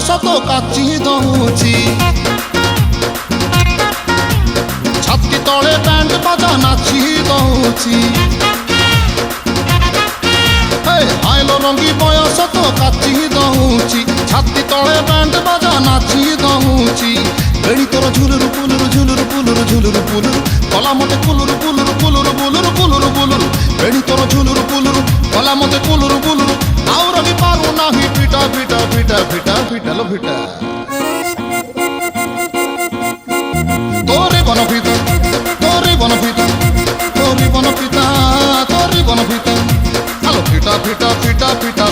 ବୟସ ତ କାଚି ଦଉଛି ଛାତି ତଳେ ବ୍ୟାଣ୍ଡ ବାଜା ନାଚି ଦଉଛି ଆଇଲୋ ରଙ୍ଗୀ ବୟସ ତ କାଚି ଦଉଛି ଛାତି ତଳେ ବ୍ୟାଣ୍ଡ ବାଜା ନାଚି ଦଉଛି ବେଣୀ ତୋର ଝୁଲୁରୁ ପୁଲୁରୁ ଝୁଲୁରୁ ପୁଲୁରୁ ଝୁଲୁରୁ ପୁଲୁରୁ କଲା ମତେ କୁଲୁରୁ କୁଲୁରୁ କୁଲୁରୁ ବୁଲୁରୁ କୁଲୁରୁ ବୁଲୁରୁ ବେଣୀ ତୋର ଝୁଲୁରୁ ପୁଲୁରୁ କଲା ମତେ କୁଲୁରୁ ବୁଲୁରୁ ଆଉ ରହି ପାରୁ ନାହିଁ ପିଟା ପିଟା ପିଟା ପିଟା ପିଟାଲ ପିଟା ତୋରି ବନ ପିତା ତୋରି ବନ ପିତା ତୋରି ବନ ପିତା ତୋରି ବନ ପିତା আলো ফিটা ফিটা ফিটা ফিটা